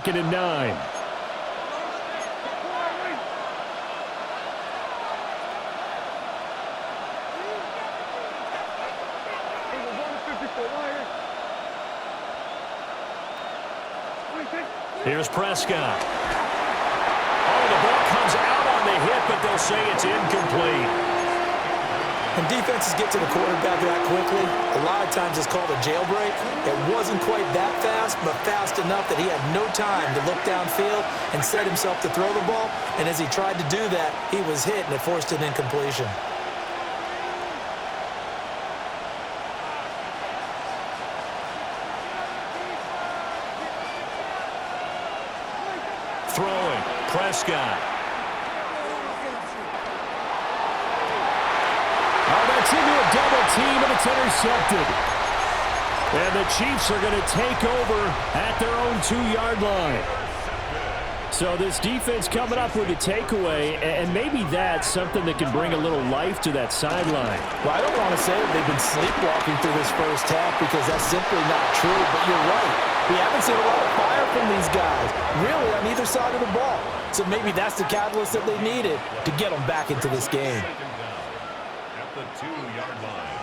2nd and 9. Here's Prescott. Oh, the ball comes out on the hit, but they'll say it's incomplete. When defenses get to the quarterback that quickly, a lot of times it's called a jailbreak. It wasn't quite that fast, but fast enough that he had no time to look downfield and set himself to throw the ball. And as he tried to do that, he was hit, and it forced an incompletion. Throwing, Prescott. Oh, that's into a double team, and it's intercepted. And the Chiefs are going to take over at their own 2-yard line. So this defense coming up with a takeaway, and maybe that's something that can bring a little life to that sideline. Well, I don't want to say that they've been sleepwalking through this first half because that's simply not true, but you're right. We haven't seen a lot of fire from these guys, really, on either side of the ball. So maybe that's the catalyst that they needed to get them back into this game. At the 2-yard line.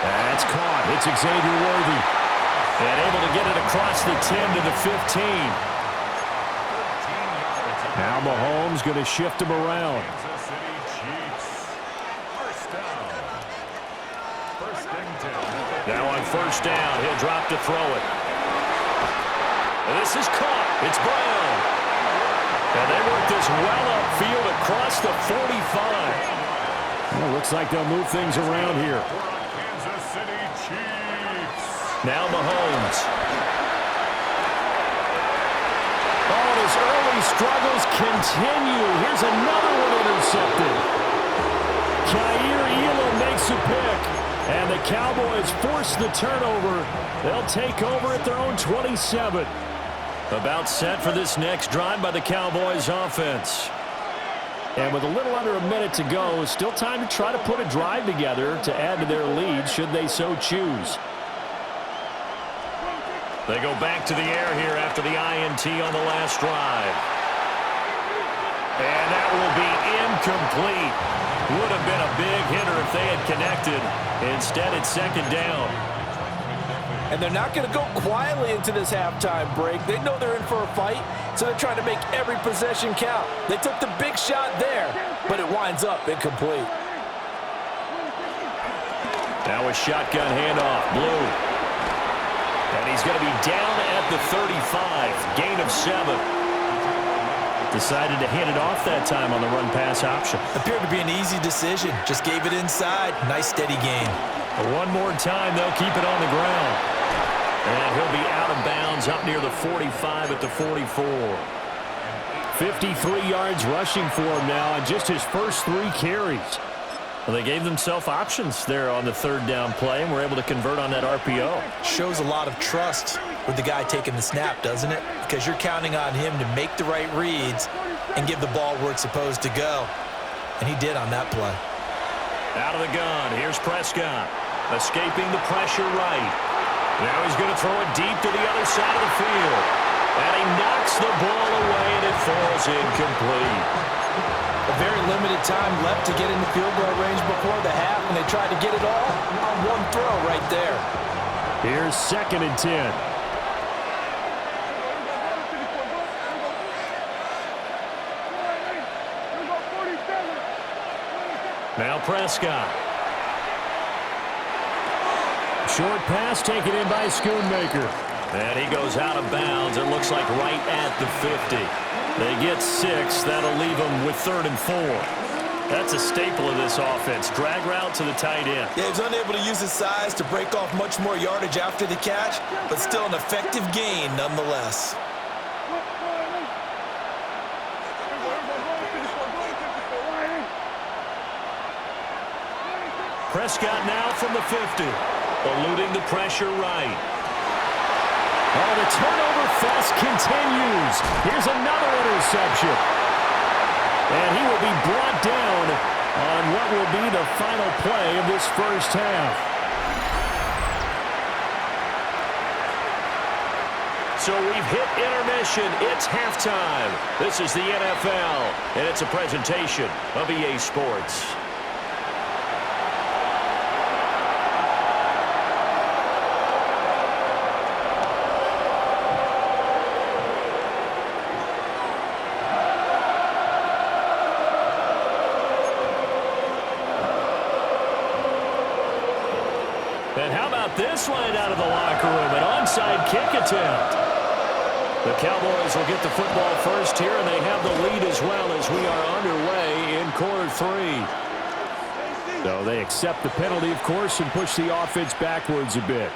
That's caught. It's Xavier Worthy. And able to get it across the 10 to the 15. Now Mahomes going to shift him around. Kansas City Chiefs. First down. First and 10. Now on first down, he'll drop to throw it. This is caught. It's Brown. And they work this well upfield across the 45. Well, looks like they'll move things around here. Kansas City Chiefs. Now Mahomes. Oh, and his early struggles continue. Here's another one intercepted. Kaiir Elam makes a pick. And the Cowboys force the turnover. They'll take over at their own 27. About set for this next drive by the Cowboys offense. And with a little under a minute to go, still time to try to put a drive together to add to their lead should they so choose. They go back to the air here after the INT on the last drive. And that will be incomplete. Would have been a big hitter if they had connected. Instead, it's second down. And they're not going to go quietly into this halftime break. They know they're in for a fight, so they're trying to make every possession count. They took the big shot there, but it winds up incomplete. Now a shotgun handoff, Blue. And he's going to be down at the 35, gain of 7. Decided to hand it off that time on the run-pass option. Appeared to be an easy decision. Just gave it inside. Nice, steady gain. One more time, they'll keep it on the ground. And he'll be out of bounds up near the 45 at the 44. 53 yards rushing for him now on just his first 3 carries. Well, they gave themselves options there on the third down play and were able to convert on that RPO. Shows a lot of trust with the guy taking the snap, doesn't it? Because you're counting on him to make the right reads and give the ball where it's supposed to go. And he did on that play. Out of the gun, here's Prescott. Escaping the pressure right. Now he's going to throw it deep to the other side of the field. And he knocks the ball away, and it falls incomplete. A very limited time left to get in the field goal range before the half, and they tried to get it all on one throw right there. Here's second and 10. Now Prescott. Short pass taken in by Schoonmaker. And he goes out of bounds. It looks like right at the 50. They get 6. That'll leave them with 3rd and 4. That's a staple of this offense. Drag route to the tight end. Yeah, he's unable to use his size to break off much more yardage after the catch, but still an effective gain nonetheless. Prescott now from the 50. Eluding the pressure right. Oh, the turnover fest continues. Here's another interception. And he will be brought down on what will be the final play of this first half. So we've hit intermission. It's halftime. This is the NFL, and it's a presentation of EA Sports. And how about this line out of the locker room? An onside kick attempt. The Cowboys will get the football first here, and they have the lead as well as we are underway in quarter three. So they accept the penalty, of course, and push the offense backwards a bit.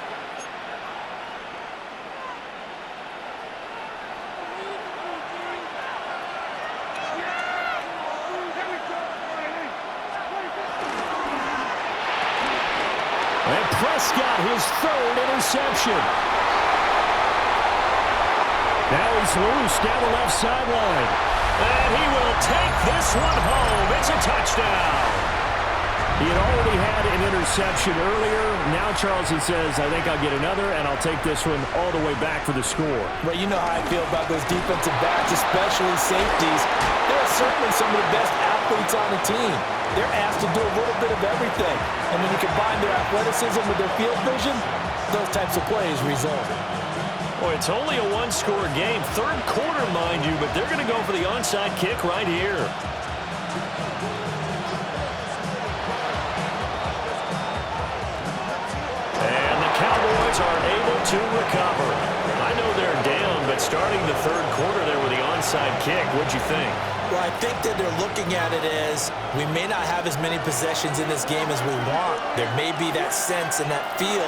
And Prescott, his third interception. Now he's loose down the left sideline. And he will take this one home. It's a touchdown. He had already had an interception earlier. Now Charleston says, I think I'll get another, and I'll take this one all the way back for the score. Well, you know how I feel about those defensive backs, especially safeties. They're certainly some of the best athletes on the team. They're asked to do a little bit of everything. And when you combine their athleticism with their field vision, those types of plays result. Boy, it's only a one-score game. Third quarter, mind you, but they're going to go for the onside kick right here. And the Cowboys are able to recover. I know they're down, but starting the third quarter there with the onside kick, what'd you think? Well, I think that they're looking at it as we may not have as many possessions in this game as we want. There may be that sense and that feel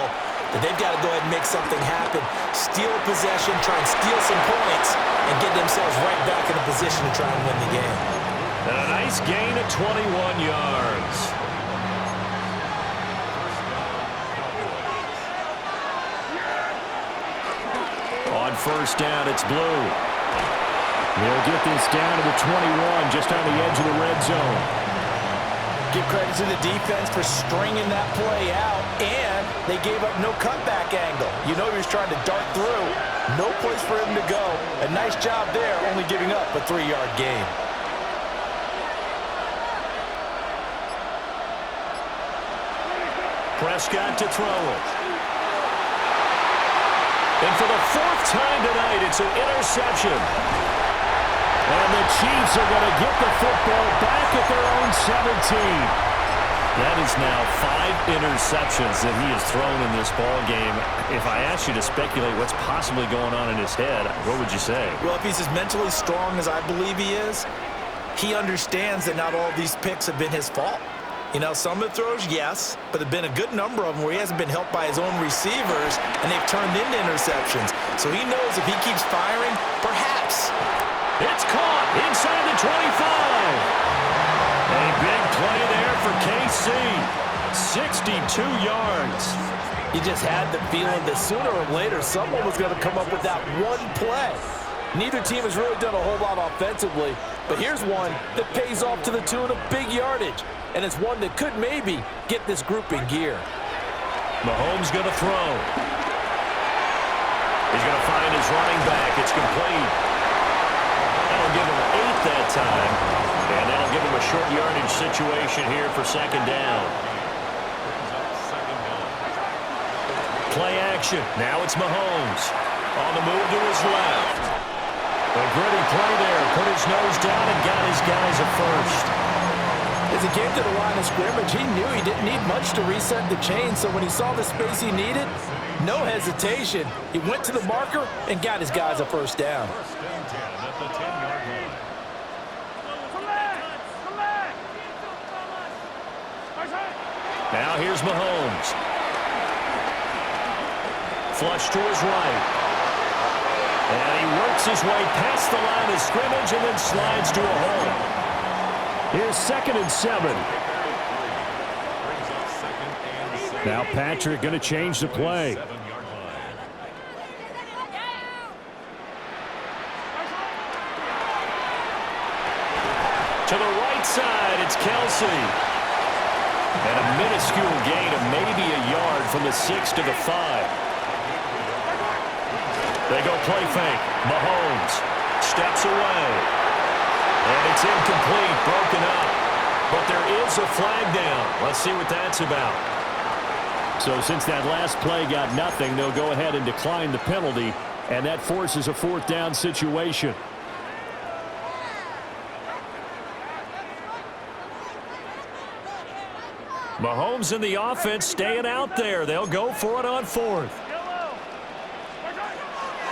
that they've got to go ahead and make something happen, steal a possession, try and steal some points, and get themselves right back in a position to try and win the game. And a nice gain of 21 yards. On first down, it's Blue. They'll get this down to the 21, just on the edge of the red zone. Give credit to the defense for stringing that play out, and they gave up no cutback angle. You know he was trying to dart through. No place for him to go. A nice job there, only giving up a 3-yard gain. Prescott to throw it. And for the fourth time tonight, it's an interception. And the Chiefs are going to get the football back at their own 17. That is now 5 interceptions that he has thrown in this ball game. If I asked you to speculate what's possibly going on in his head, what would you say? Well, if he's as mentally strong as I believe he is, he understands that not all of these picks have been his fault. You know, some of the throws, yes, but there have been a good number of them where he hasn't been helped by his own receivers, and they've turned into interceptions. So he knows if he keeps firing, perhaps. It's caught inside the 25. A big play there for KC. 62 yards. You just had the feeling that sooner or later someone was going to come up with that one play. Neither team has really done a whole lot offensively, but here's one that pays off to the tune of big yardage, and it's one that could maybe get this group in gear. Mahomes going to throw. He's going to find his running back. It's complete. That'll give him 8 that time, and that'll give him a short yardage situation here for second down. Play action. Now it's Mahomes. On the move to his left. A gritty play there. Put his nose down and got his guys a first. As he came to the line of scrimmage, he knew he didn't need much to reset the chain, so when he saw the space he needed, no hesitation. He went to the marker and got his guys a first down. First and 10 at the 10-yard line. Now here's Mahomes. Flush to his right. And he works his way past the line of scrimmage and then slides to a hole. Here's 2nd and 7. Now Patrick going to change the play. To the right side, it's Kelsey. And a minuscule gain of maybe a yard from the 6 to the 5. They go play fake. Mahomes steps away. And it's incomplete, broken up. But there is a flag down. Let's see what that's about. So since that last play got nothing, they'll go ahead and decline the penalty, and that forces a fourth down situation. Mahomes and the offense staying out there. They'll go for it on fourth.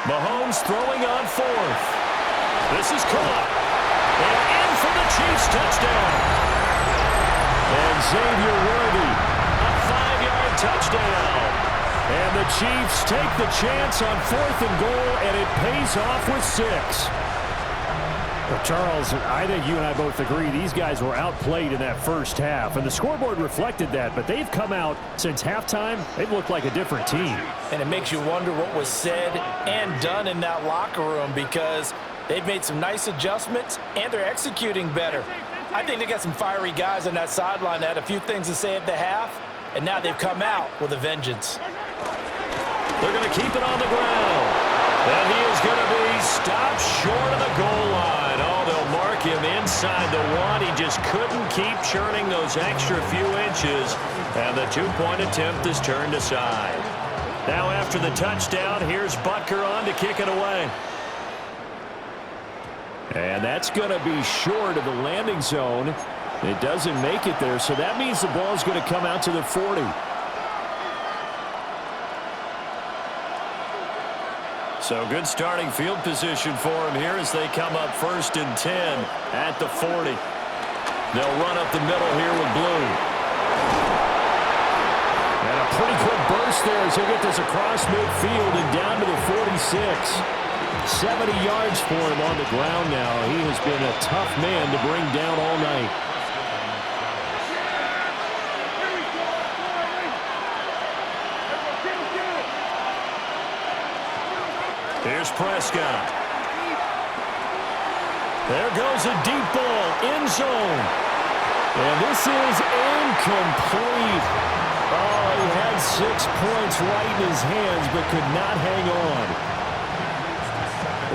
Mahomes throwing on fourth. This is caught. And in for the Chiefs touchdown. And Xavier Worthy, a 5-yard touchdown. And the Chiefs take the chance on fourth and goal, and it pays off with 6. Well, Charles, I think you and I both agree these guys were outplayed in that first half, and the scoreboard reflected that, but they've come out since halftime. They've looked like a different team. And it makes you wonder what was said and done in that locker room, because they've made some nice adjustments, and they're executing better. I think they got some fiery guys on that sideline that had a few things to say at the half, and now they've come out with a vengeance. They're going to keep it on the ground. And he is going to be stopped short of the goal line. Oh, they'll mark him inside the 1. He just couldn't keep churning those extra few inches. And the two-point attempt is turned aside. Now after the touchdown, here's Butker on to kick it away. And that's going to be short of the landing zone. It doesn't make it there, so that means the ball is going to come out to the 40. So good starting field position for him here as they come up 1st and 10 at the 40. They'll run up the middle here with Blue. And a pretty quick burst there as he'll get this across midfield and down to the 46. 70 yards for him on the ground now. He has been a tough man to bring down all night. Here's Prescott. There goes a deep ball, end zone. And this is incomplete. Oh, he had 6 points right in his hands, but could not hang on.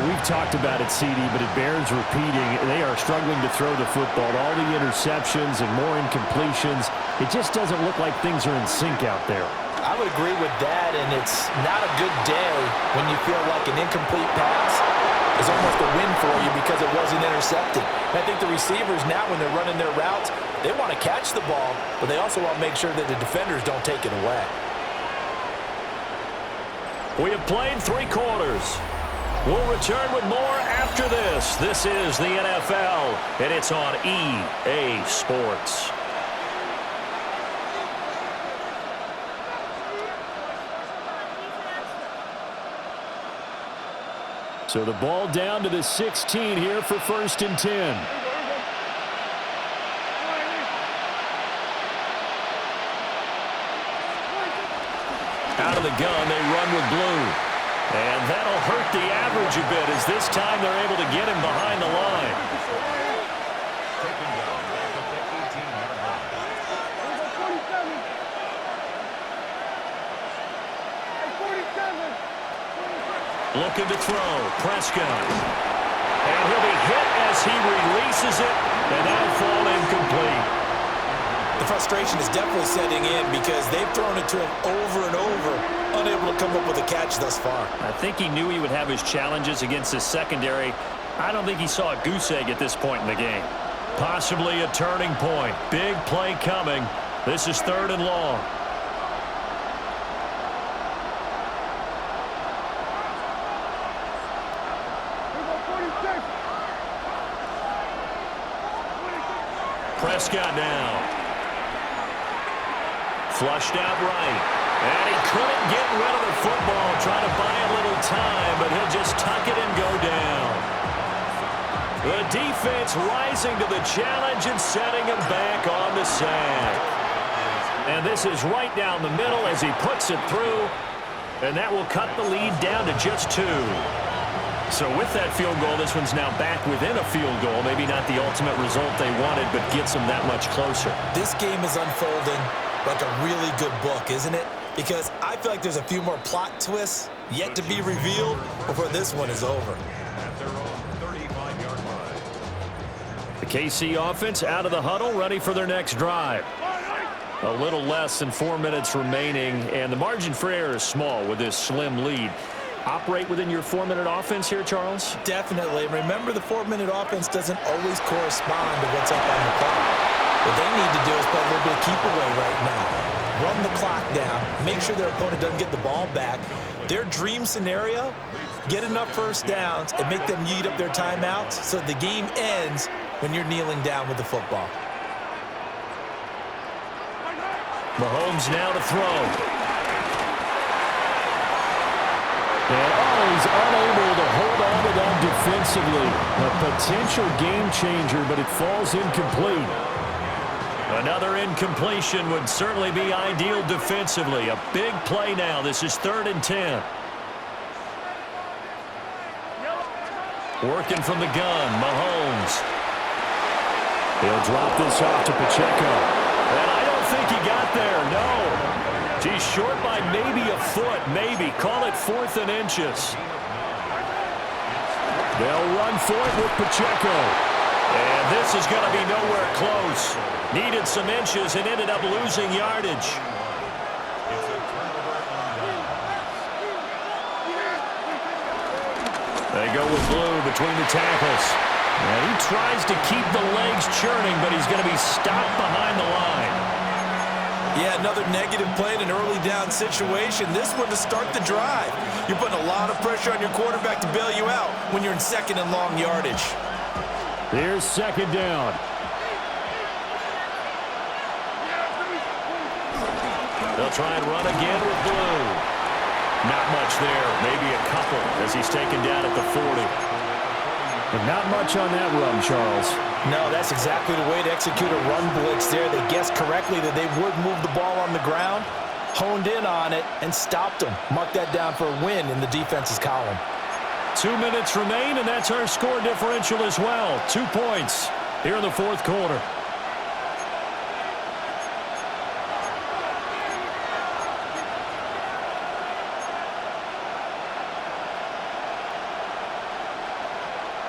We've talked about it, CD, but it bears repeating. They are struggling to throw the football. All the interceptions and more incompletions. It just doesn't look like things are in sync out there. I would agree with that, and it's not a good day when you feel like an incomplete pass is almost a win for you because it wasn't intercepted. And I think the receivers now, when they're running their routes, they want to catch the ball, but they also want to make sure that the defenders don't take it away. We have played 3 quarters. We'll return with more after this. This is the NFL, and it's on EA Sports. So the ball down to the 16 here for 1st and 10. Out of the gun, they run with Blue. And that'll hurt the average a bit as this time they're able to get him behind the line. Looking to throw. Prescott. And he'll be hit as he releases it, and that'll fall incomplete. The frustration is definitely setting in because they've thrown it to him over and over, unable to come up with a catch thus far. I think he knew he would have his challenges against his secondary. I don't think he saw a goose egg at this point in the game. Possibly a turning point. Big play coming. This is 3rd and long. Prescott now. Flushed out right. And he couldn't get rid of the football, trying to buy a little time, but he'll just tuck it and go down. The defense rising to the challenge and setting him back on the sack. And this is right down the middle as he puts it through. And that will cut the lead down to just 2. So with that field goal, this one's now back within a field goal. Maybe not the ultimate result they wanted, but gets them that much closer. This game is unfolding like a really good book, isn't it? because I feel like there's a few more plot twists yet to be revealed before this one is over. At their own 35-yard line. The KC offense out of the huddle, ready for their next drive. A little less than 4 minutes remaining, and the margin for error is small with this slim lead. Operate within your 4-minute offense here, Charles? Definitely. Remember, the 4-minute offense doesn't always correspond to what's up on the clock. What they need to do is play a little bit of keep away right now. Run the clock down, make sure their opponent doesn't get the ball back. Their dream scenario, get enough first downs and make them eat up their timeouts so the game ends when you're kneeling down with the football. Mahomes now to throw. And, he's unable to hold on to that defensively. A potential game changer, but it falls incomplete. Another incompletion would certainly be ideal defensively. A big play now. This is 3rd and 10. Working from the gun, Mahomes. He'll drop this off to Pacheco. And I don't think he got there, no. He's short by maybe a foot, maybe. Call it 4th and inches. They'll run for it with Pacheco. And this is going to be nowhere close. Needed some inches and ended up losing yardage. They go with Blue between the tackles. And he tries to keep the legs churning, but he's going to be stopped behind the line. Yeah, another negative play in an early down situation. This one to start the drive. You're putting a lot of pressure on your quarterback to bail you out when you're in 2nd and long yardage. Here's 2nd down. They'll try and run again with Blue. Not much there, maybe a couple as he's taken down at the 40. But not much on that run, Charles. No, that's exactly the way to execute a run blitz there. They guessed correctly that they would move the ball on the ground, honed in on it, and stopped them. Mark that down for a win in the defense's column. 2 minutes remain, and that's our score differential as well. 2 points here in the 4th quarter.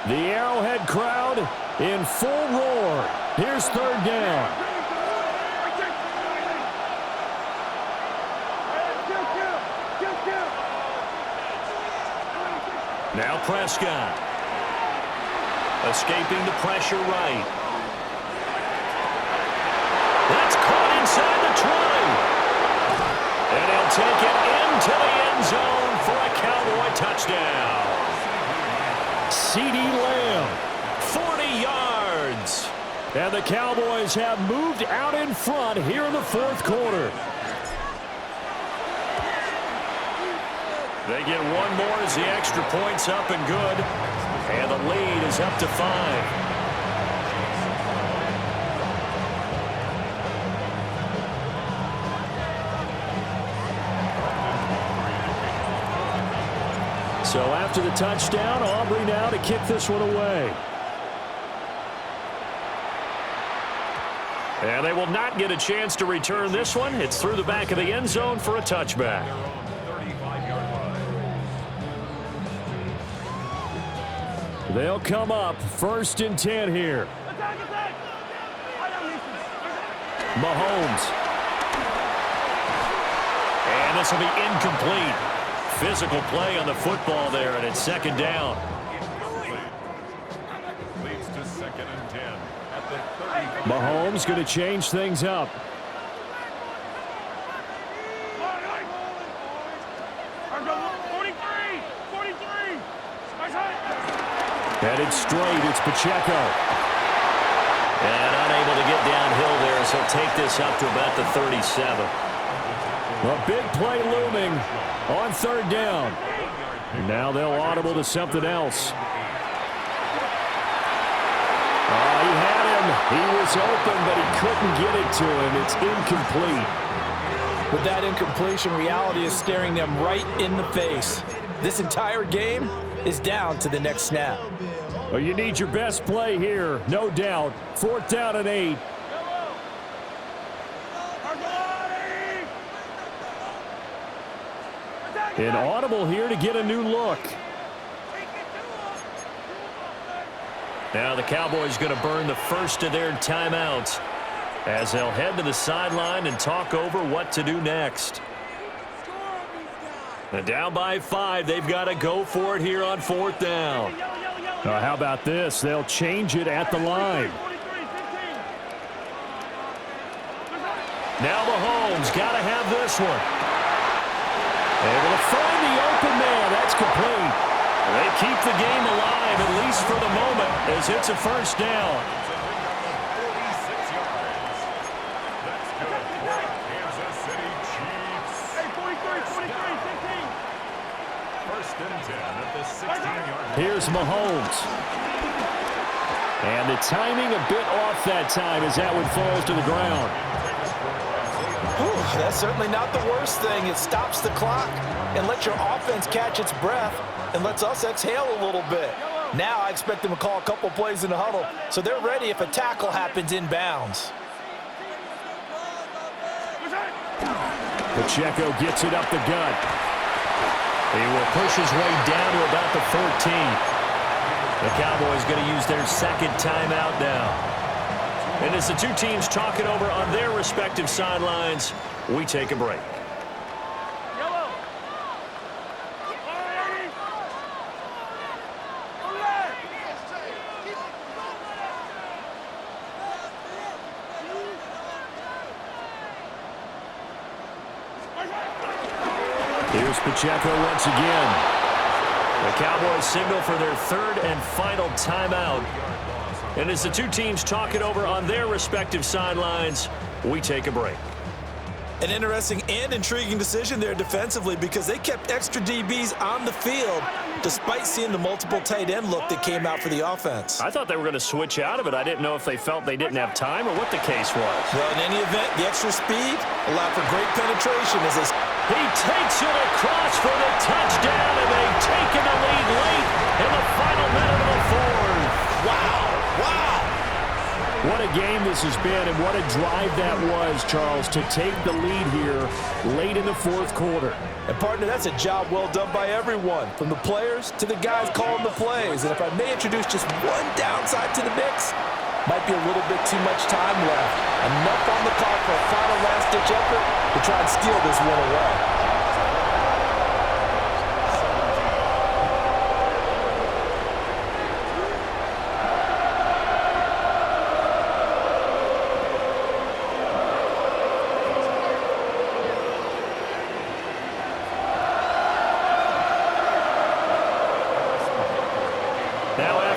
The Arrowhead crowd in full roar. Here's 3rd down. Now Prescott. Escaping the pressure right. That's caught inside the 20. And he'll take it into the end zone for a Cowboy touchdown. CeeDee Lamb, 40 yards. And the Cowboys have moved out in front here in the 4th quarter. They get one more as the extra point's up and good. And the lead is up to 5. So after the touchdown, Aubrey now to kick this one away. And they will not get a chance to return this one. It's through the back of the end zone for a touchback. They'll come up 1st and 10 here. Mahomes. And this will be incomplete. Physical play on the football there, and it's 2nd down. Leads to 2nd and 10 at the 30. Mahomes going to change things up. Headed straight, it's Pacheco. And unable to get downhill there as he'll take this up to about the 37. A big play looming on 3rd down. Now they'll audible to something else. He had him. He was open, but he couldn't get it to him. It's incomplete. With that incompletion, reality is staring them right in the face. This entire game is down to the next snap. Well, you need your best play here, no doubt. 4th down and 8. An audible here to get a new look. Now the Cowboys going to burn the first of their timeouts as they'll head to the sideline and talk over what to do next. And down by 5, they've got to go for it here on 4th down. How about this? They'll change it at the line. Now Mahomes got to have this one. Able to find the open man. That's complete. They keep the game alive, at least for the moment, as it's a first down. 46 yards. That's good for Kansas City Chiefs. Hey, 43, 15. First and 10 at the 16-yard line. Here's Mahomes. And the timing a bit off that time as that one falls to the ground. Whew, that's certainly not the worst thing. It stops the clock and lets your offense catch its breath and lets us exhale a little bit. Now I expect them to call a couple plays in the huddle, so they're ready if a tackle happens inbounds. Pacheco gets it up the gut. He will push his way down to about the 14. The Cowboys going to use their second timeout now. And as the two teams talk it over on their respective sidelines, we take a break. Here's Pacheco once again. The Cowboys signal for their third and final timeout. And as the two teams talk it over on their respective sidelines, we take a break. An interesting and intriguing decision there defensively because they kept extra DBs on the field despite seeing the multiple tight end look that came out for the offense. I thought they were going to switch out of it. I didn't know if they felt they didn't have time or what the case was. Well, in any event, the extra speed allowed for great penetration as they... He takes it across for the touchdown, and they've taken the lead late in the final minute of the fourth. Wow! What a game this has been, and what a drive that was, Charles, to take the lead here late in the fourth quarter. And, partner, that's a job well done by everyone, from the players to the guys calling the plays. And if I may introduce just one downside to the mix, might be a little bit too much time left. Enough on the clock for a final last-ditch effort to try and steal this one away.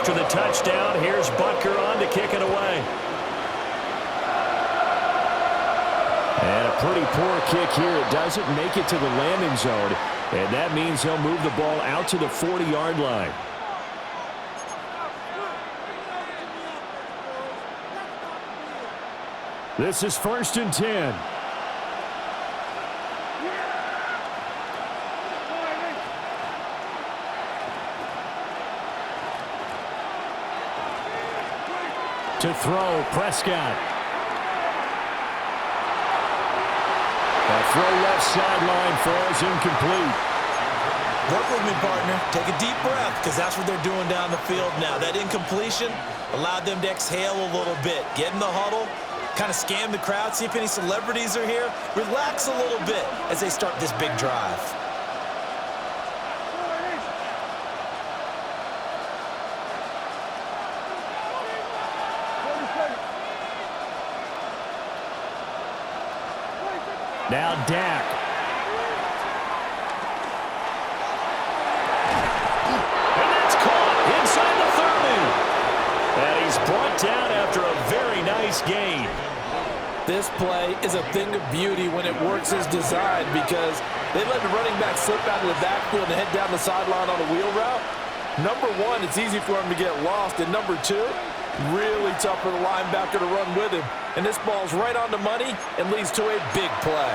After the touchdown, here's Butker on to kick it away. And a pretty poor kick here. It doesn't make it to the landing zone, and that means he'll move the ball out to the 40-yard line. This is 1st and 10. To throw, Prescott. That throw left sideline falls incomplete. Work with me, partner. Take a deep breath, because that's what they're doing down the field now. That incompletion allowed them to exhale a little bit. Get in the huddle, kind of scan the crowd, see if any celebrities are here. Relax a little bit as they start this big drive. Now Dak. And that's caught inside the 30. And he's brought down after a very nice gain. This play is a thing of beauty when it works as designed because they let the running back slip out of the backfield and head down the sideline on a wheel route. Number one, it's easy for him to get lost. And number two, really tough for the linebacker to run with him. And this ball's right on the money and leads to a big play.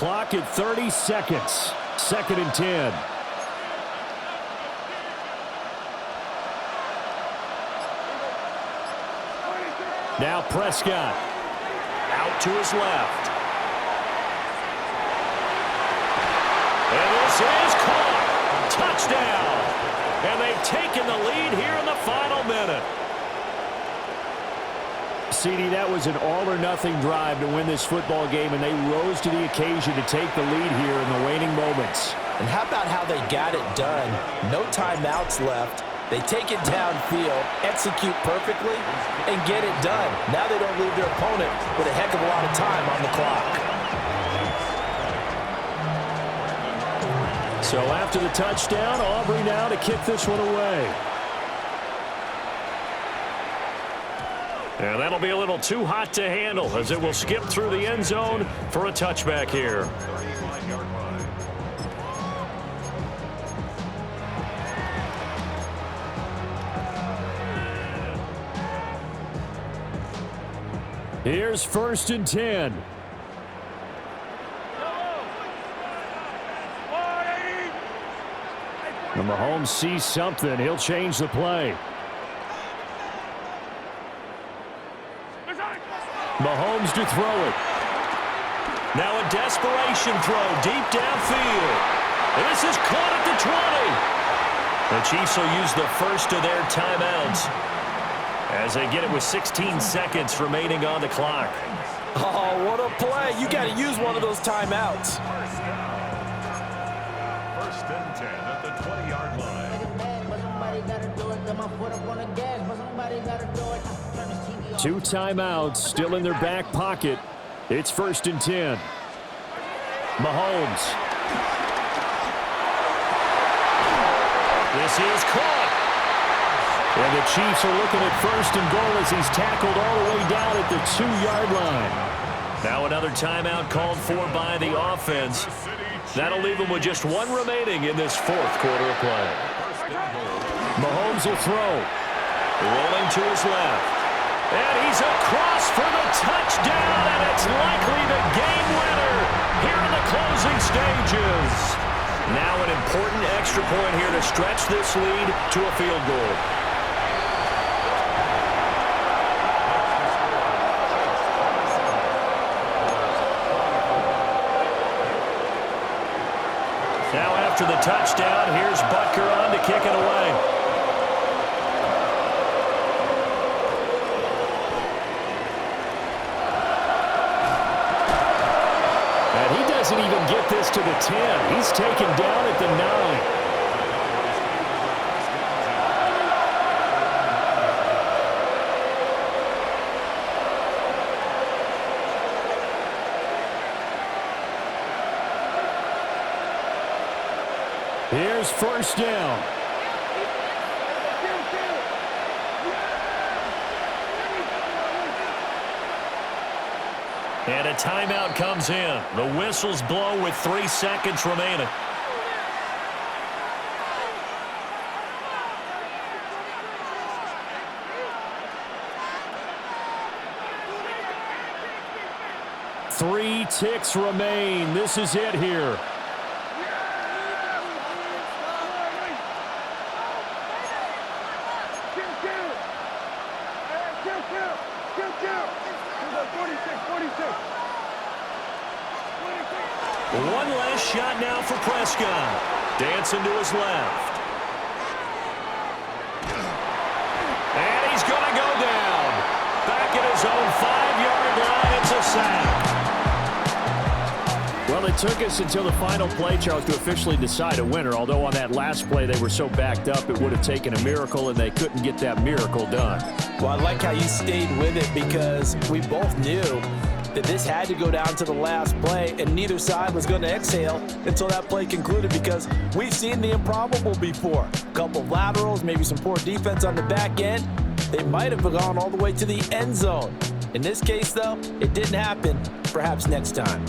clock at 30 seconds. 2nd and 10. Now Prescott. Out to his left. And this is caught. Touchdown. And they've taken the lead here in the final minute. CD, that was an all-or-nothing drive to win this football game, and they rose to the occasion to take the lead here in the waning moments. And how about how they got it done? No timeouts left. They take it downfield, execute perfectly, and get it done. Now they don't leave their opponent with a heck of a lot of time on the clock. So after the touchdown, Aubrey now to kick this one away. And that'll be a little too hot to handle as it will skip through the end zone for a touchback here. Here's 1st and 10. And Mahomes sees something. He'll change the play. Mahomes to throw it. Now a desperation throw deep downfield. And this is caught at the 20. The Chiefs will use the first of their timeouts as they get it with 16 seconds remaining on the clock. Oh, what a play. You got to use one of those timeouts. 1st and 10 at the 20-yard line. 2 timeouts still in their back pocket. It's 1st and 10. Mahomes. This is caught. And the Chiefs are looking at 1st and goal as he's tackled all the way down at the 2-yard line. Now another timeout called for by the offense. That'll leave them with just 1 remaining in this 4th quarter of play. Mahomes will throw. Rolling to his left. And he's across for the touchdown, and it's likely the game winner here in the closing stages. Now an important extra point here to stretch this lead to a field goal. Now after the touchdown, here's Butker on to kick it away. Doesn't even get this to the 10. He's taken down at the 9. Here's 1st down. And a timeout comes in. The whistles blow with 3 seconds remaining. Three ticks remain. This is it here. One last shot now for Prescott. Dancing to his left. And he's going to go down. Back at his own 5-yard line. It's a sack. Well, it took us until the final play, Charles, to officially decide a winner. Although on that last play they were so backed up, it would have taken a miracle, and they couldn't get that miracle done. Well, I like how you stayed with it because we both knew that this had to go down to the last play, and neither side was going to exhale until that play concluded because we've seen the improbable before. A couple of laterals, maybe some poor defense on the back end. They might have gone all the way to the end zone. In this case, though, it didn't happen. Perhaps next time.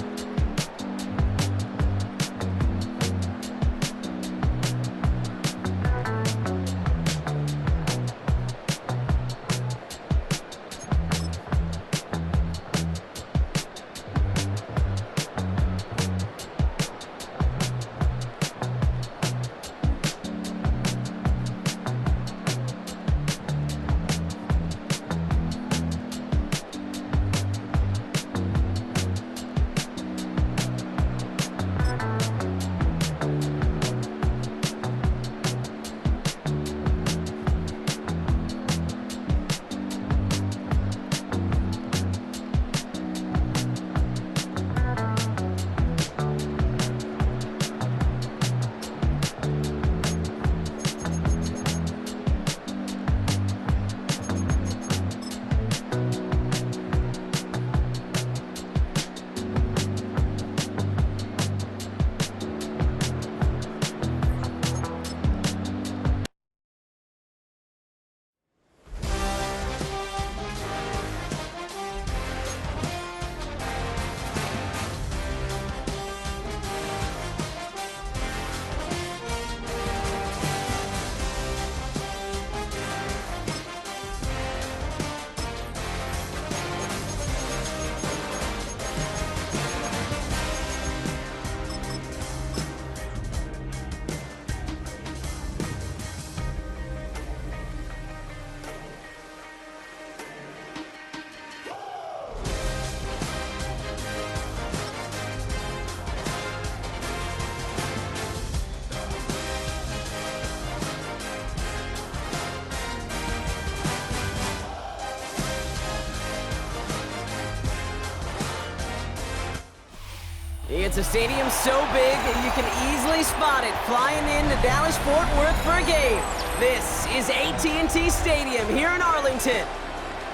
It's a stadium so big you can easily spot it flying into Dallas-Fort Worth for a game. This is AT&T Stadium here in Arlington.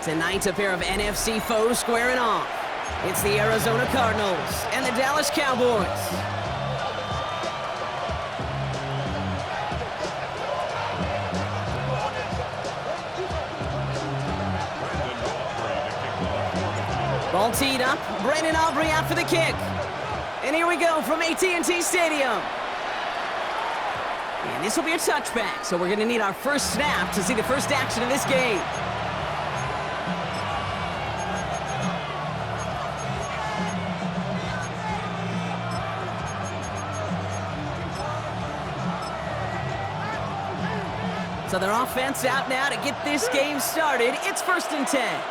Tonight, a pair of NFC foes squaring off. It's the Arizona Cardinals and the Dallas Cowboys. Ball teed up. Brandon Aubrey out for the kick. And here we go from AT&T Stadium. And this will be a touchback, so we're going to need our first snap to see the first action of this game. So their offense out now to get this game started. It's 1st and 10.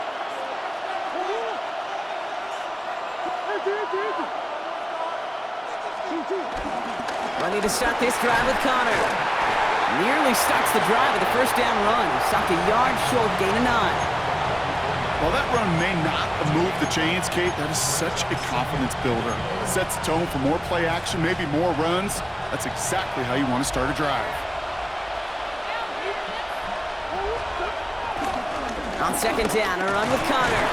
Ready to start this drive with Connor. Nearly starts the drive with a first down run. Stopped a yard short, gain of 9. While that run may not move the chains, Kate, that is such a confidence builder. Sets the tone for more play action, maybe more runs. That's exactly how you want to start a drive. On 2nd down, a run with Connor.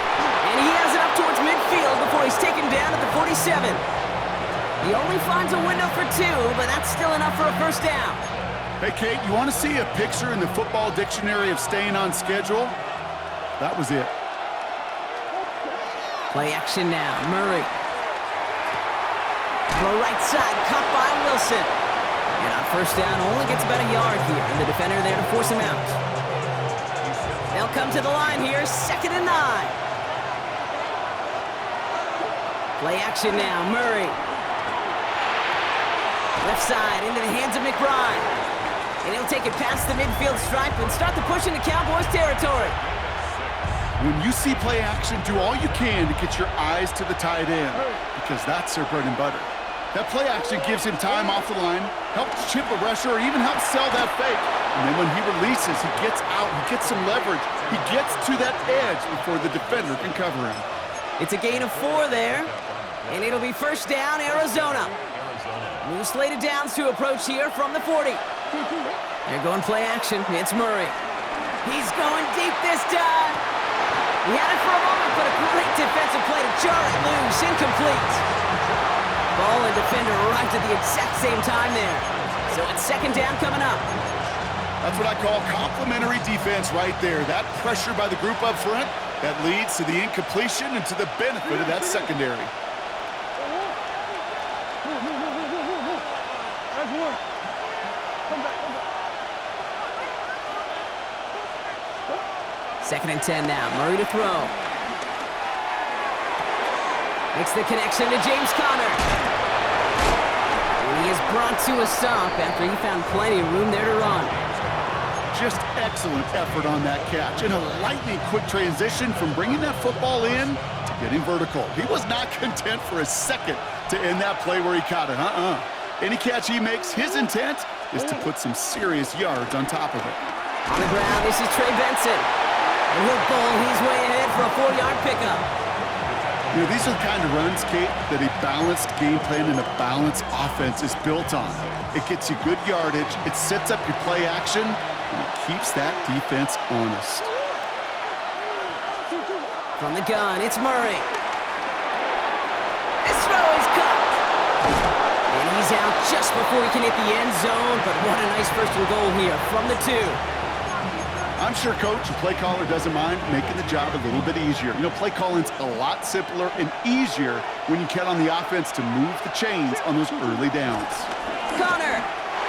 And he has it up towards midfield before he's taken down at the 47. He only finds a window for 2, but that's still enough for a first down. Hey, Kate, you want to see a picture in the football dictionary of staying on schedule? That was it. Play action now, Murray. Throw right side, caught by Wilson. And on first down, only gets about a yard here, and the defender there to force him out. They'll come to the line here, 2nd and 9. Play action now, Murray. Left side into the hands of McBride. And he'll take it past the midfield stripe and start the push into Cowboys territory. When you see play action, do all you can to get your eyes to the tight end, because that's their bread and butter. That play action gives him time off the line, helps chip a rusher, or even helps sell that fake. And then when he releases, he gets out, he gets some leverage. He gets to that edge before the defender can cover him. It's a gain of 4 there, and it'll be first down, Arizona. New slated downs to approach here from the 40. They're going play action. It's Murray. He's going deep this time. He had it for a moment, but a great defensive play to jar it loose. Incomplete. Ball and defender arrived at the exact same time there. So it's 2nd down coming up. That's what I call complementary defense right there. That pressure by the group up front, that leads to the incompletion and to the benefit of that secondary. Second and 10 now. Murray to throw. Makes the connection to James Conner. And he is brought to a stop after he found plenty of room there to run. Just excellent effort on that catch. And a lightning quick transition from bringing that football in to getting vertical. He was not content for a second to end that play where he caught it. Any catch he makes, his intent is to put some serious yards on top of it. On the ground, this is Trey Benson. And he'll bowl his way ahead for a 4-yard pickup. You know, these are the kind of runs, Kate, that a balanced game plan and a balanced offense is built on. It gets you good yardage, it sets up your play action, and it keeps that defense honest. From the gun, it's Murray. This throw is caught. And he's out just before he can hit the end zone, but what a nice first and goal here from the 2. I'm sure coach and play caller doesn't mind making the job a little bit easier. You know, play calling's a lot simpler and easier when you count on the offense to move the chains on those early downs. Connor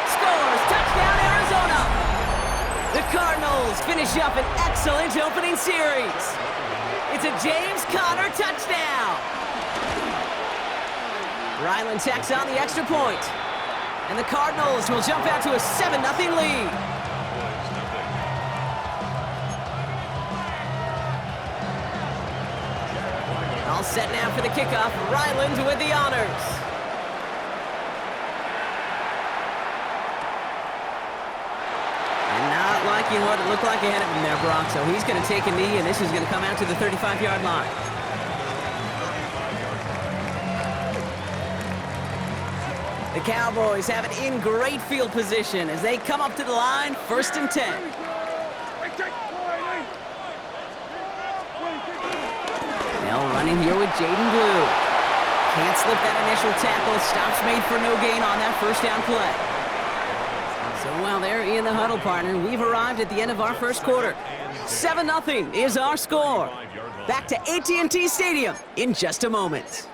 scores, touchdown Arizona. The Cardinals finish up an excellent opening series. It's a James Conner touchdown. Ryland tacks on the extra point. And the Cardinals will jump out to a 7-0 lead. All set now for the kickoff. Ryland with the honors. And not liking what it looked like ahead of him there, Brock. So he's going to take a knee, and this is going to come out to the 35-yard line. The Cowboys have it in great field position as they come up to the line, 1st and 10. Now running here with Jaden Blue. Can't slip that initial tackle. Stops made for no gain on that 1st down play. So while they're in the huddle, partner, we've arrived at the end of our 1st quarter. 7-0 is our score. Back to AT&T Stadium in just a moment.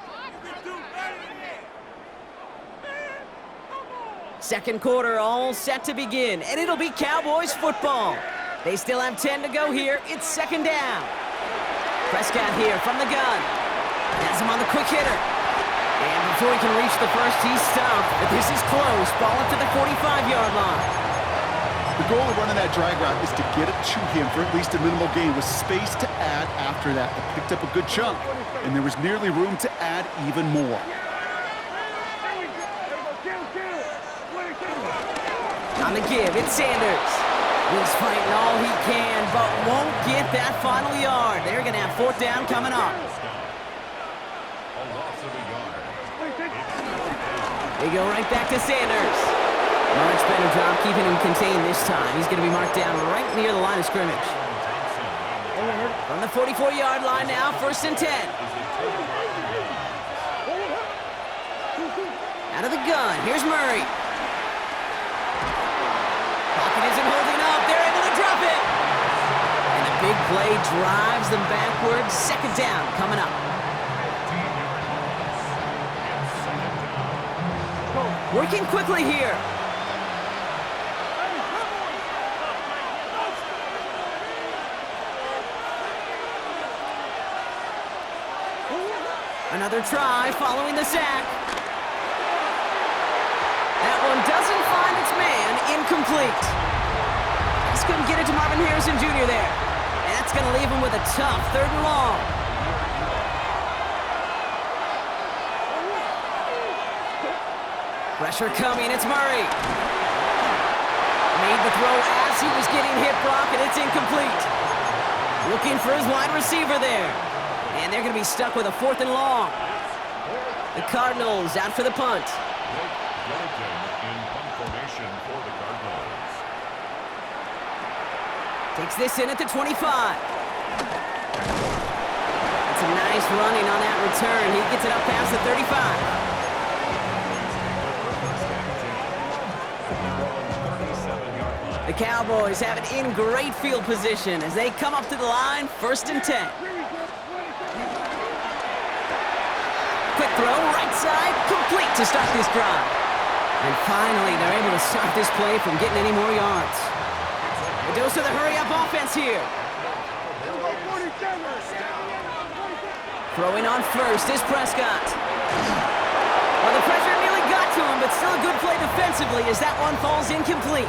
2nd quarter all set to begin, and it'll be Cowboys football. They still have 10 to go here. It's 2nd down. Prescott here from the gun. Has him on the quick hitter. And before he can reach the 1st, he's stopped. But this is close. Ball up to the 45-yard line. The goal of running that drag route is to get it to him for at least a minimal gain with space to add after that. They picked up a good chunk, and there was nearly room to add even more. On the give, it's Sanders. He's fighting all he can, but won't get that final yard. They're going to have 4th down coming up. They go right back to Sanders. Much better job keeping him contained this time. He's going to be marked down right near the line of scrimmage. From the 44-yard line now, 1st and 10. Out of the gun, here's Murray. Pocket isn't holding up. They're able to drop it. And the big play drives them backwards. 2nd down coming up. Working quickly here. Another try following the sack. That one doesn't find its man. Incomplete. Just couldn't get it to Marvin Harrison Jr. there. And that's going to leave him with a tough 3rd and long. Pressure coming, it's Murray. Made the throw as he was getting hit, Brock, and it's incomplete. Looking for his wide receiver there. And they're going to be stuck with a 4th and long. The Cardinals out for the punt. Takes this in at the 25. It's a nice running on that return. He gets it up past the 35. The Cowboys have it in great field position as they come up to the line, 1st and 10. Quick throw, right side, complete to start this drive. And finally, they're able to stop this play from getting any more yards. A dose of the hurry-up offense here. Throwing on 1st is Prescott. Well, the pressure nearly got to him, but still a good play defensively as that one falls incomplete.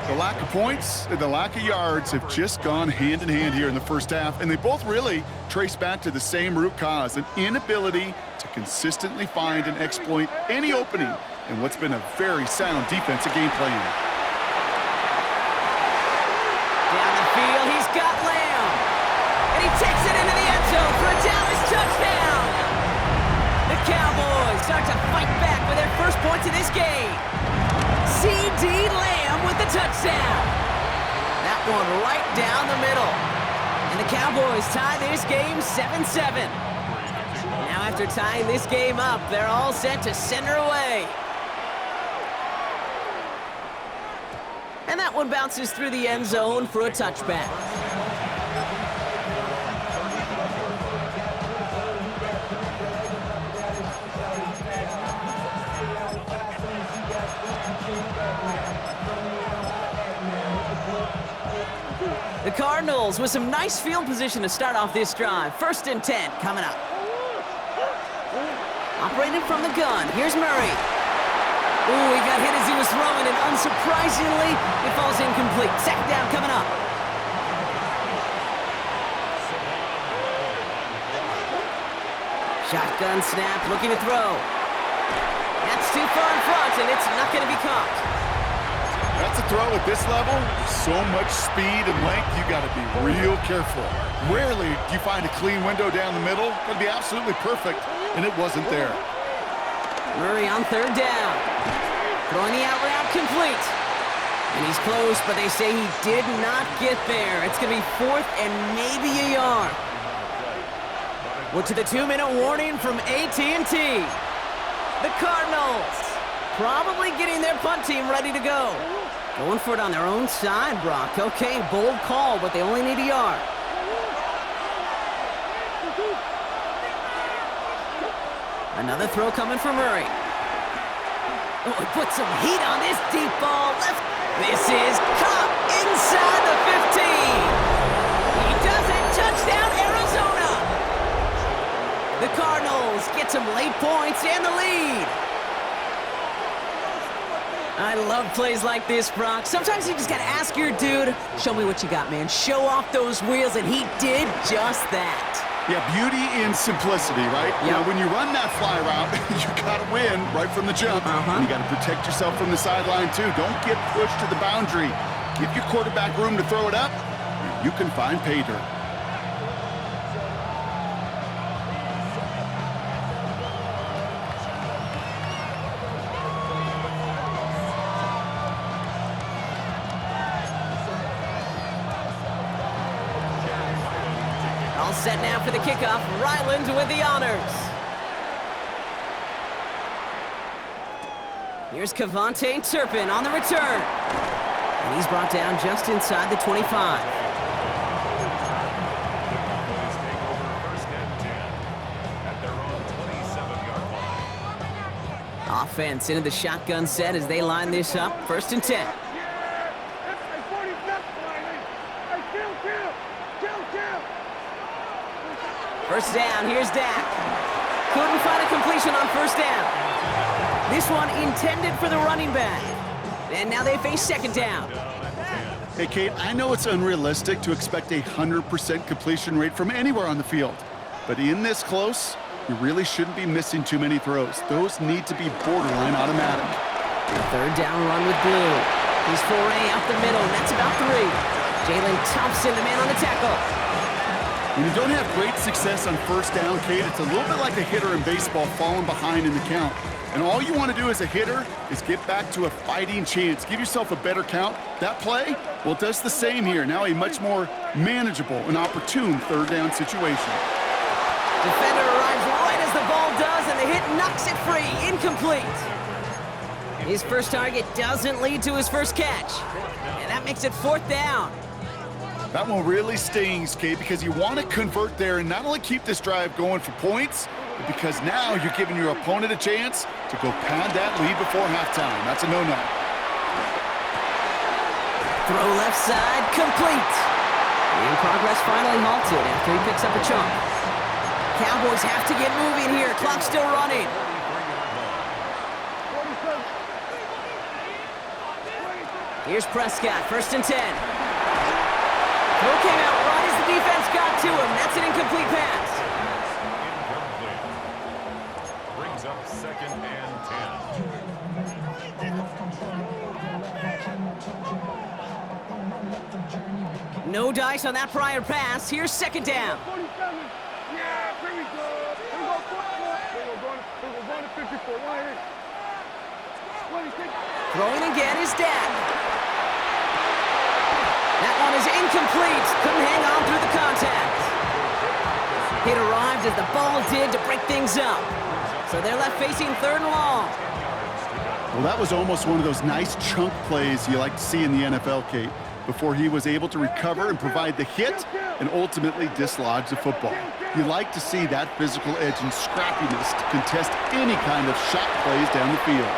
The lack of points and the lack of yards have just gone hand in hand here in the 1st half, and they both really trace back to the same root cause, an inability to consistently find and exploit any opening in what's been a very sound defensive game plan. Down the field, he's got Lamb. And he takes it into the end zone for a Dallas touchdown. The Cowboys start to fight back with their 1st points of this game. C.D. Lamb with the touchdown. That one right down the middle. And the Cowboys tie this game 7-7. Now after tying this game up, they're all set to send her away. And that one bounces through the end zone for a touchback. The Cardinals with some nice field position to start off this drive. 1st and 10 coming up. Operating from the gun, here's Murray. Ooh, he got hit as he was throwing, and unsurprisingly, it falls incomplete. 2nd down coming up. Shotgun snap, looking to throw. That's too far in front, and it's not going to be caught. That's a throw at this level. So much speed and length, you got to be real careful. Rarely do you find a clean window down the middle. It'd be absolutely perfect, and it wasn't there. Murray on third down. Throwing the out route complete. And he's close, but they say he did not get there. It's going to be 4th and maybe a yard. We're to the 2-minute warning from AT&T. The Cardinals probably getting their punt team ready to go. Going for it on their own side, Brock. Okay, bold call, but they only need a yard. Another throw coming from Murray. Oh, he put some heat on this deep ball. Left. This is caught inside the 15. He does it. Touchdown, Arizona. The Cardinals get some late points and the lead. I love plays like this, Brock. Sometimes you just got to ask your dude, show me what you got, man. Show off those wheels, and he did just that. Yeah, beauty in simplicity, right? Yep. Now, when you run that fly route, you got to win right from the jump. And you got to protect yourself from the sideline, too. Don't get pushed to the boundary. Give your quarterback room to throw it up, and you can find pay dirt. All set now for the kickoff. Ryland with the honors. Here's Kevontae Turpin on the return. And he's brought down just inside the 25. Offense into the shotgun set as they line this up. 1st and 10. First down, here's Dak. Couldn't find a completion on 1st down. This one intended for the running back. And now they face 2nd down. Hey, Kate, I know it's unrealistic to expect a 100% completion rate from anywhere on the field. But in this close, you really shouldn't be missing too many throws. Those need to be borderline automatic. The 3rd down run with Blue. He's 4A up the middle, and that's about 3. Jalen Thompson, the man on the tackle. When you don't have great success on 1st down, Kate, it's a little bit like a hitter in baseball falling behind in the count. And all you want to do as a hitter is get back to a fighting chance. Give yourself a better count. That play, well, it does the same here. Now a much more manageable and opportune 3rd down situation. Defender arrives right as the ball does, and the hit knocks it free. Incomplete. His first target doesn't lead to his first catch. And that makes it 4th down. That one really stings, Kate, because you want to convert there and not only keep this drive going for points, but because now you're giving your opponent a chance to go pad that lead before halftime. That's a no-no. Throw left side, complete. And progress finally halted after he picks up a chunk. Cowboys have to get moving here. Clock's still running. Here's Prescott, 1st and 10. Throw came out right as the defense got to him. That's an incomplete pass. Incomplete. Brings up 2nd and 10. No dice on that prior pass. Here's 2nd down. Throwing again is Dak. That one is incomplete. Couldn't hang on through the contact. It arrived as the ball did to break things up. So they're left facing 3rd and long. Well, that was almost one of those nice chunk plays you like to see in the NFL, Kate, before he was able to recover and provide the hit and ultimately dislodge the football. You like to see that physical edge and scrappiness to contest any kind of shot plays down the field.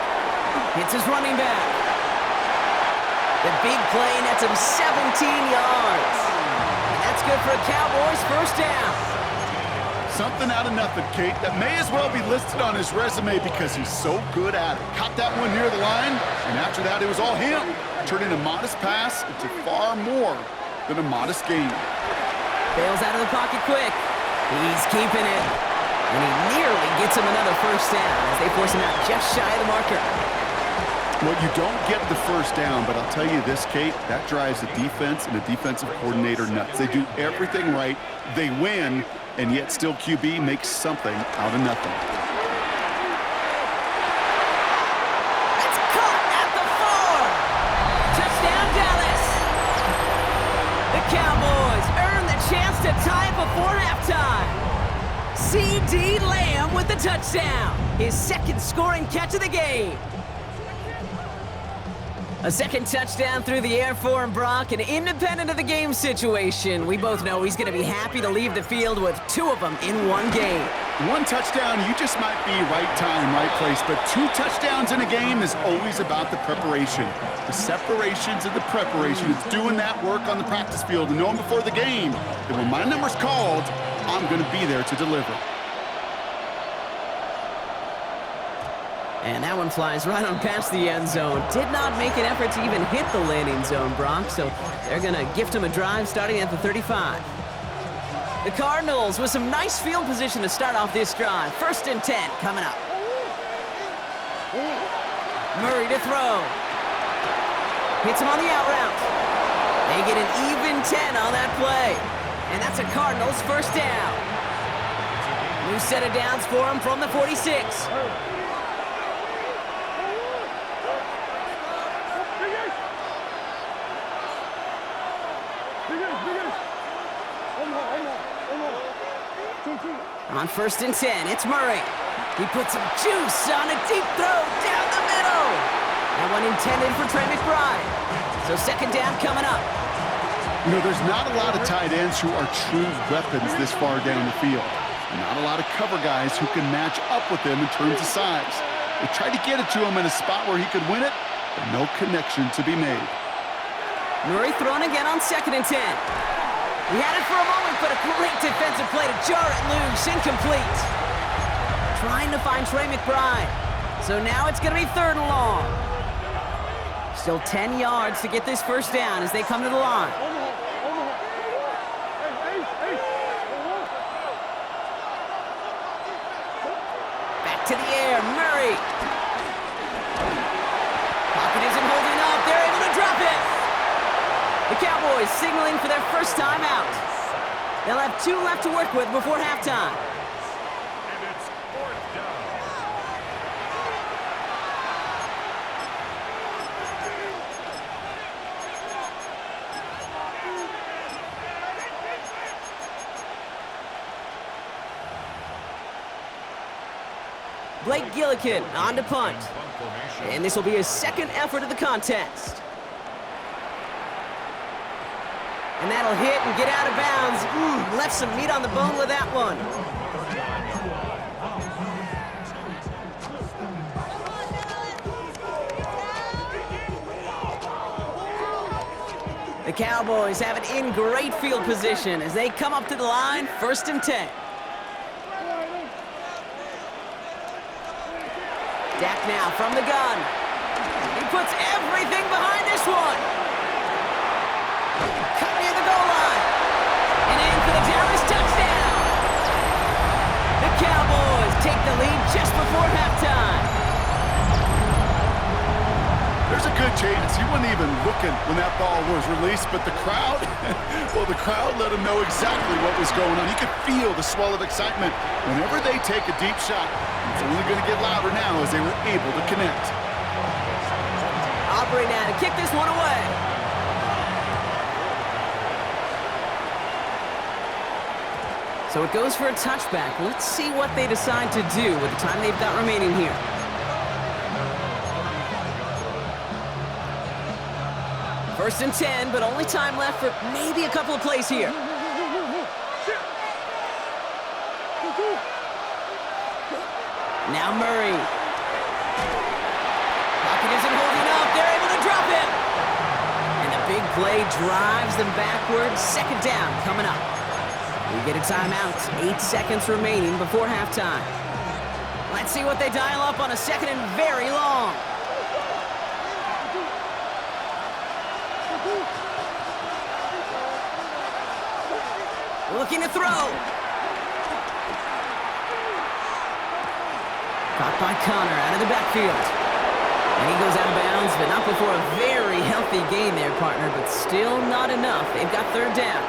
Hits his running back. The big play nets him 17 yards. And that's good for a Cowboys 1st down. Something out of nothing, Kate, that may as well be listed on his resume because he's so good at it. Caught that one near the line, and after that, it was all him, turning a modest pass into far more than a modest gain. Bails out of the pocket quick. He's keeping it. And he nearly gets him another 1st down as they force him out just shy of the marker. Well, you don't get the 1st down, but I'll tell you this, Kate, that drives the defense and the defensive coordinator nuts. They do everything right, they win, and yet still QB makes something out of nothing. C.D. Lamb with the touchdown. His second scoring catch of the game. A second touchdown through the air for him, Brock, and independent of the game situation, we both know he's going to be happy to leave the field with 2 of them in one game. 1 touchdown, you just might be right time, right place, but 2 touchdowns in a game is always about the preparation. The separations and the preparation. It's doing that work on the practice field and knowing before the game that when my number's called, I'm going to be there to deliver. And that one flies right on past the end zone. Did not make an effort to even hit the landing zone, Brock, so they're going to gift him a drive starting at the 35. The Cardinals with some nice field position to start off this drive. 1st and 10 coming up. Murray to throw. Hits him on the out route. They get an even 10 on that play. And that's a Cardinals 1st down. New set of downs for him from the 46. On 1st and 10, it's Murray. He puts some juice on a deep throw down the middle. That one intended for Trey McBride. So 2nd down coming up. You know, there's not a lot of tight ends who are true weapons this far down the field. Not a lot of cover guys who can match up with them in terms of size. They tried to get it to him in a spot where he could win it, but no connection to be made. Murray throwing again on 2nd and 10. He had it for a moment, but a great defensive play to jar it loose. Incomplete. Trying to find Trey McBride. So now it's going to be 3rd and long. Still 10 yards to get this 1st down as they come to the line. Back to the air, Murray. Pocket isn't holding up. They're able to drop it. The Cowboys signaling for their 1st time out. They'll have 2 left to work with before halftime. And it's 4th down. Blake Gillikin on to punt. And this will be his 2nd effort of the contest. And that'll hit and get out of bounds. Left some meat on the bone with that one. The Cowboys have it in great field position as they come up to the line, 1st and 10. Dak now from the gun. He puts everything behind this one. Cut near the goal line. And in for the Dallas touchdown. The Cowboys take the lead just before halftime. There's a good chance he wasn't even looking when that ball was released, but the crowd, well, the crowd let him know exactly what was going on. You could feel the swell of excitement whenever they take a deep shot. It's only going to get louder now as they were able to connect. Aubrey now to kick this one away. So it goes for a touchback. Let's see what they decide to do with the time they've got remaining here. First and 10, but only time left for maybe a couple of plays here. Now Murray. Pocket isn't holding up. They're able to drop it. And the big play drives them backwards. 2nd down coming up. We get a timeout. 8 seconds remaining before halftime. Let's see what they dial up on a 2nd and very long. Looking to throw. Caught by Connor out of the backfield. And he goes out of bounds, but not before a very healthy gain there, partner, but still not enough. They've got 3rd down.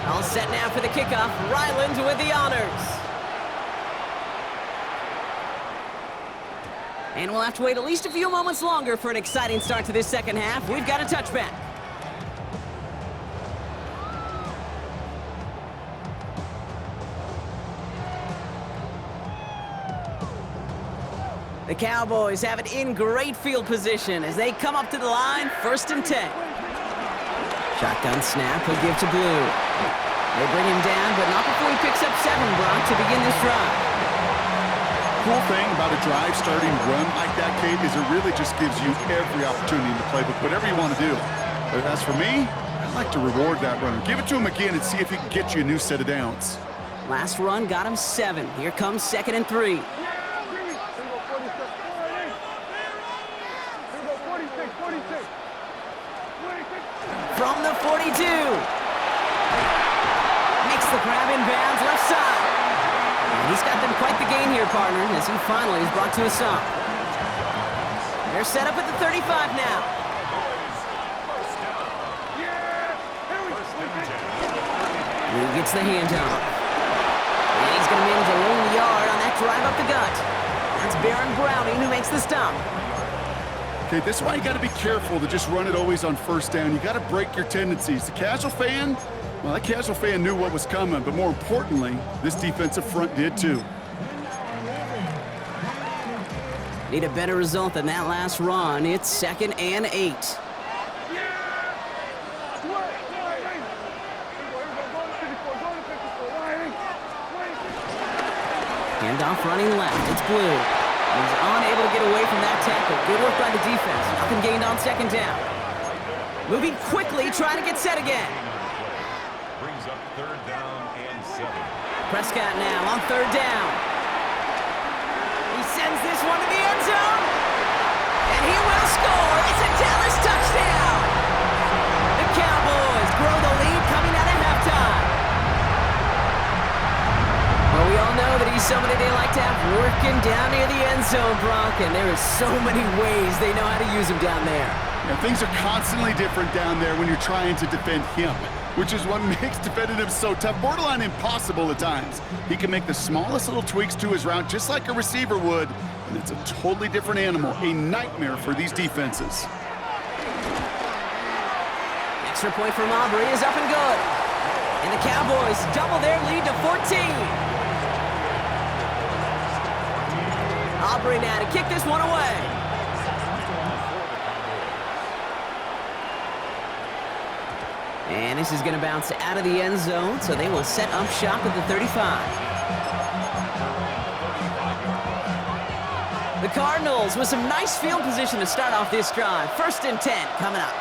All set now for the kickoff. Ryland with the honors. And we'll have to wait at least a few moments longer for an exciting start to this second half. We've got a touchback. The Cowboys have it in great field position as they come up to the line, 1st and 10. Shotgun snap, he'll give to Blue. They bring him down, but not before he picks up 7, Brock, to begin this drive. Cool thing about a drive starting run like that, Kate, is it really just gives you every opportunity in the playbook, whatever you want to do. But as for me, I'd like to reward that runner. Give it to him again and see if he can get you a new set of downs. Last run got him 7. Here comes 2nd and 3. From the 42. Makes the grab in bounds, left side. And he's got them quite the gain here, partner, as he finally is brought to a stop. They're set up at the 35 now. He gets the handoff. And he's going to manage a long yard on that drive up the gut. That's Baron Browning who makes the stop. Okay, this is why you got to be careful to just run it always on 1st down. You got to break your tendencies. The casual fan, well, that casual fan knew what was coming, but more importantly, this defensive front did too. Need a better result than that last run. It's 2nd and 8. Handoff running left. It's Blue. He's unable to get away from that tackle. Good work by the defense. Nothing gained on 2nd down. Moving quickly, trying to get set again. Brings up 3rd down and 7. Prescott now on 3rd down. He sends this one to the end zone. And he will score. It's a Dallas touchdown. The Cowboys grow the lead coming out of halftime. Well, we all know that he's somebody they like to have working down near the end zone, Brock, and there is so many ways they know how to use him down there. Yeah, things are constantly different down there when you're trying to defend him, which is what makes defending him so tough, borderline impossible at times. He can make the smallest little tweaks to his route just like a receiver would, and it's a totally different animal, a nightmare for these defenses. Extra point from Aubrey is up and good. And the Cowboys double their lead to 14. Aubrey now to kick this one away. And this is going to bounce out of the end zone, so they will set up shop at the 35. The Cardinals with some nice field position to start off this drive. 1st and 10 coming up.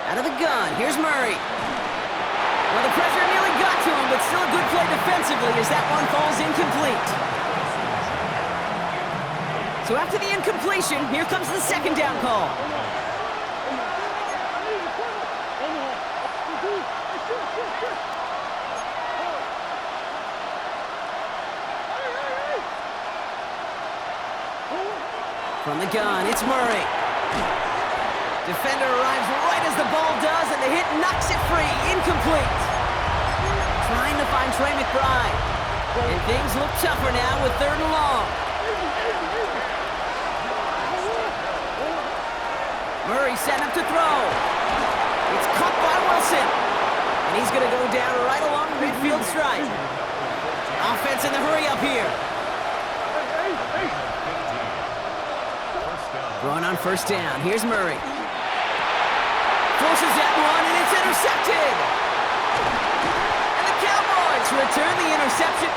Out of the gun, here's Murray. Well, the pressure nearly got to him, but still a good play defensively as that one falls incomplete. So after the incompletion, here comes the 2nd down call. From the gun, it's Murray. Defender arrives right as the ball does, and the hit knocks it free. Incomplete. Trying to find Trey McBride. And things look tougher now with 3rd and long. Murray set up to throw. It's caught by Wilson. And he's going to go down right along the midfield stripe. Offense in the hurry up here. Throwing on 1st down. Here's Murray. Forces that one, and it's intercepted. And the Cowboys return the interception.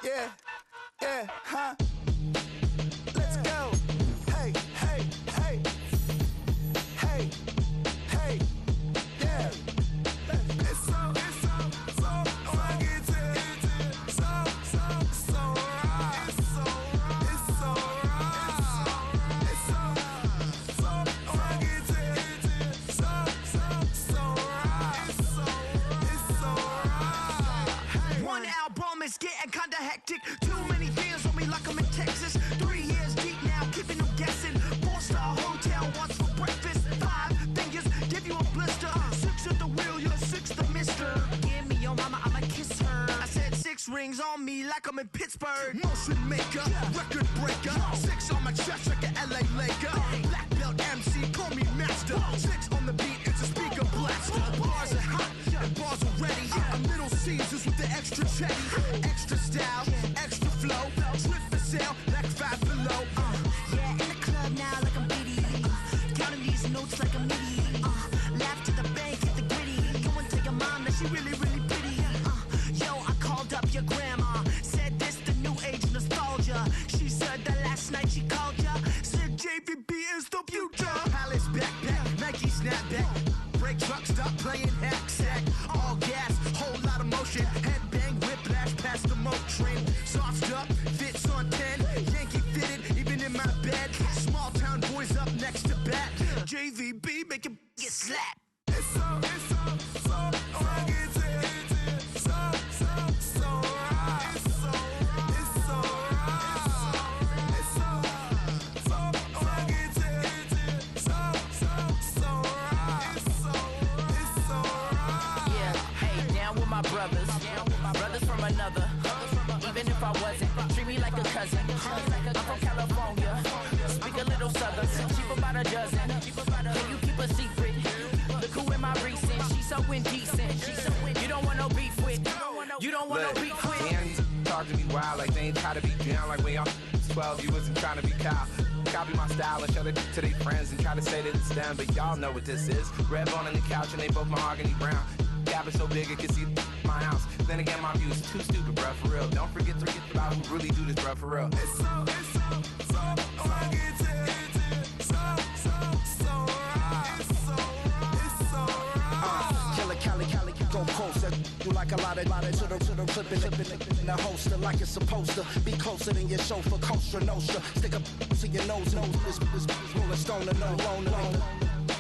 Yeah, huh? Let's go. Hey, hey, hey. Hey, hey, yeah. It's so fucking good. So right. It's so right. It's so fucking good. So right. It's so right. 1 hour. I'm in Pittsburgh. Motion maker, record breaker. 6 on my chest like an LA Laker. Black belt MC, call me master. 6 on the beat, it's a speaker blaster. Bars are hot, and bars are ready. I'm Little Caesars with the extra chetty. Extra style, extra flow. Trip for sale, like 5 below. Yeah, in the club now like I'm Diddy. Counting these notes like I'm Nitty. Laugh to the bank, hit the gritty. Go and tell your mom that she really, really pretty. Yo, I called up your grandma. Said this the new age nostalgia. She said that last night she called ya. Said JVB is the future. Palace backpack, Nike snapback. Break truck, stop playing hack sack. All gas, whole lot of motion. Headbang, whiplash, past the moat train. Sauced up, fits on 10. Yankee fitted, even in my bed. Small town boys up next to bat. JVB, make it get slapped. It's so right. Brothers from another. Even if I wasn't, treat me like a cousin. I'm from California. Speak a little southern. Cheap about a dozen. Can you keep a secret? Look who in my recent. She's so indecent. You don't want no beef with. You don't want no beef with. Man, talk to me wild like they ain't try to be down. Like when y'all 12, you wasn't trying to be Kyle. Copy my style and show it to their friends and try to say that it's them, but y'all know what this is. Red bone on the couch and they both mahogany brown. Cabin so big it can see my house. Then again, my view is too stupid, bruh, for real. Don't forget about who really do this, bruh, for real. It's so right. Cali, go coast. That you like a lot of to the flipping in the holster like it's supposed to be closer than your chauffeur, Costa Nostra. Stick up to your nose, this rolling stone and no loner.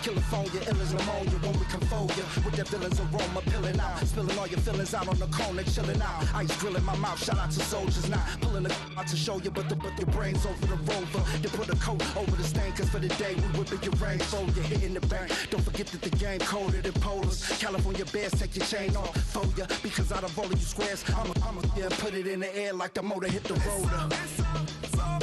California, ill as pneumonia when we come for you. With that villain's aroma, pilling out. Spilling all your feelings out on the corner, chilling out. Ice grilling my mouth, shout out to soldiers now. Pulling the out to show you, but your brains over the rover. You put a coat over the stain, cause for the day we whipping your rain. So you're hitting the bank. Don't forget that the game colder than polars. California bears, take your chain off for ya. Because out of all of you squares, I'ma put it in the air like the motor hit the roller. It's so